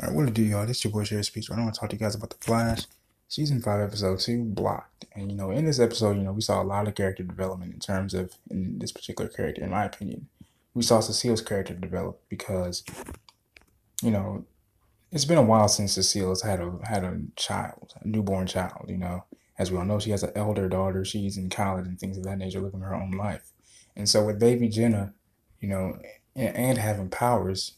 Alright, what to do, y'all? This your boy Sherry Speaks. I want to talk to you guys about The Flash, Season 5, Episode 2, Blocked. And, in this episode, we saw a lot of character development in terms of, in this particular character, in my opinion. We saw Cecile's character develop because, you know, it's been a while since Cecile has had a child, a newborn child, As we all know, she has an elder daughter. She's in college and things of that nature, living her own life. And so with baby Jenna, you know, and having powers,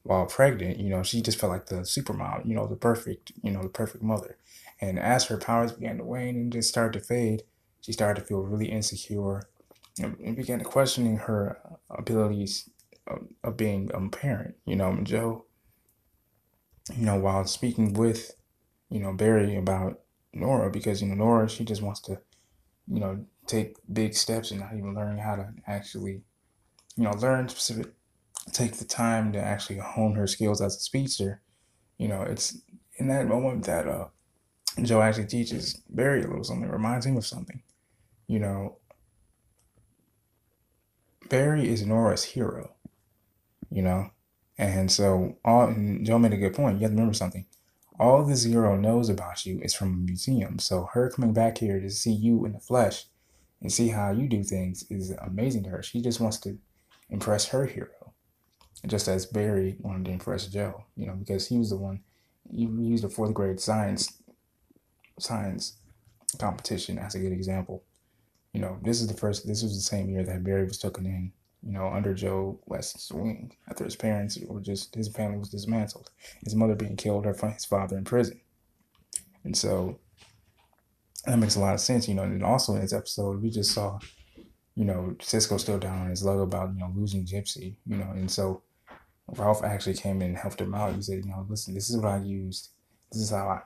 while pregnant, she just felt like the super mom, the perfect mother. And as her powers began to wane and just started to fade, she started to feel really insecure and began to questioning her abilities of being a parent. Joe, while speaking with, Barry about Nora, because, Nora, she just wants to, take big steps and not even learning how to actually, learn specific, take the time to actually hone her skills as a speedster. It's in that moment that Joe actually teaches Barry a little something, reminds him of something. You know, Barry is Nora's hero, you know? And so and Joe made a good point. You have to remember something. All this hero knows about you is from a museum. So her coming back here to see you in the flesh and see how you do things is amazing to her. She just wants to impress her hero. Just as Barry wanted to impress Joe, because he was the one, he used a fourth grade science competition as a good example. This was the same year that Barry was taken in, under Joe West's wing after his family was dismantled, his mother being killed, his father in prison. And so that makes a lot of sense, and also in this episode, we just saw, Cisco still down on his luck about, losing Gypsy, and so Ralph actually came in and helped him out. He said, listen, this is what I used. This is how I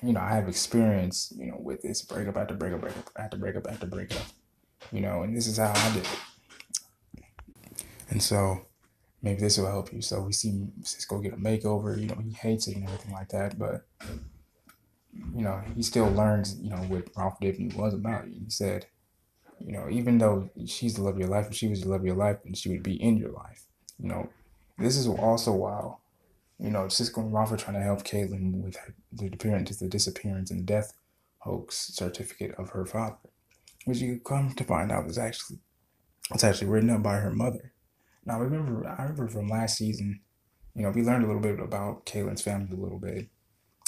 have experience, with this breakup after breakup, after breakup after breakup, and this is how I did it. And so maybe this will help you. So we see Cisco get a makeover, he hates it and everything like that, but, he still learns, what Ralph Diffie was about. He said, even though she's the love of your life, if she was the love of your life, and she would be in your life, this is also while, Cisco and Ralph are trying to help Caitlin with the disappearance and death hoax certificate of her father, which you come to find out it's actually written up by her mother. Now, I remember from last season, we learned a little bit about Caitlin's family a little bit.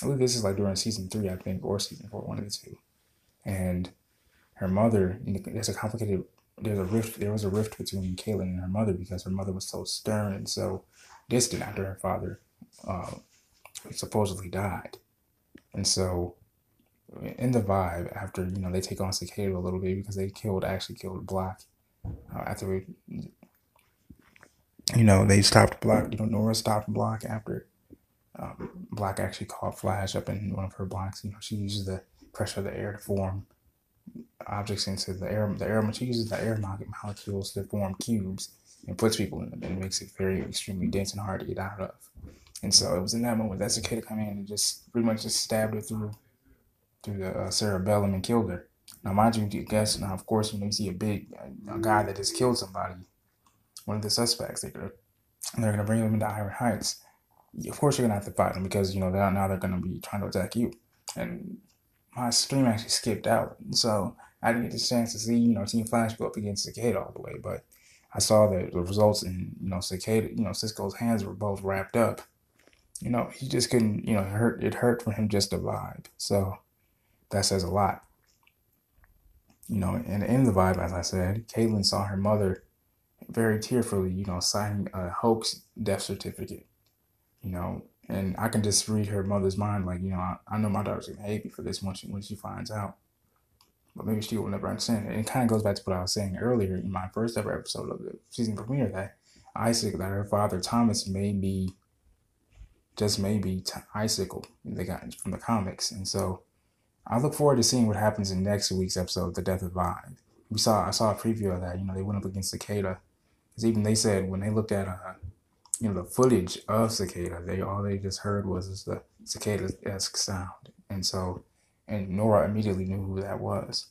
I believe this is like during season 3, I think, or season 4, one of the two. And her mother, there was a rift between Caitlin and her mother because her mother was so stern and so distant after her father supposedly died. And so in the vibe, after, they take on Cicada a little bit because they actually killed Black after they stopped Black, Nora stopped Black after Black actually caught Flash up in one of her blocks. She uses the pressure of the air to form objects into the air. She uses the air molecules to form cubes and puts people in them and makes it very extremely dense and hard to get out of. And so it was in that moment that Cicada came in and just pretty much just stabbed her through the cerebellum and killed her. Now, mind you, now of course, you see a guy that just killed somebody, one of the suspects. They're gonna bring him into Iron Heights. Of course, you're gonna have to fight him because now they're gonna be trying to attack you. And my stream actually skipped out, so I didn't get the chance to see Team Flash go up against Cicada all the way. But I saw the results, and Cicada, Cisco's hands were both wrapped up. He just couldn't. It hurt for him just to vibe. So that says a lot. And in the vibe, as I said, Caitlin saw her mother very tearfully, signing a hoax death certificate. And I can just read her mother's mind, like, I know my daughter's gonna hate me for this when she finds out. But maybe she will never understand it. And it kind of goes back to what I was saying earlier in my first ever episode of the season premiere, that her father Thomas just may be Icicle, they got from the comics. And so I look forward to seeing what happens in next week's episode, The Death of Vibe. I saw a preview of that. They went up against Cicada. Because even they said when they looked at the footage of Cicada, all they just heard was the cicada-esque sound. And Nora immediately knew who that was.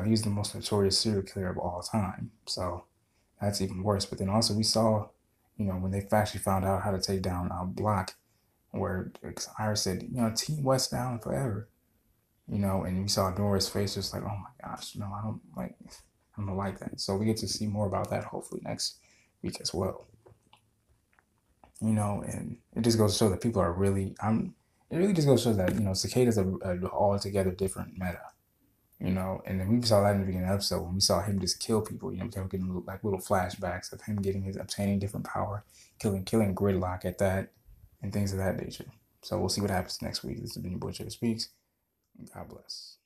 He's the most notorious serial killer of all time. So that's even worse. But then also we saw when they actually found out how to take down Block, where Iris said, Team West down forever, and we saw Nora's face just like, oh my gosh, no, I don't like that. So we get to see more about that hopefully next week as well. And it just goes to show that people are really, it really just goes to show that, Cicada's a altogether different meta, and then we saw that in the beginning of the episode when we saw him just kill people, getting like little flashbacks of him obtaining different power, killing Gridlock at that, and things of that nature. So we'll see what happens next week. This has been your boy Jay Speaks. God bless.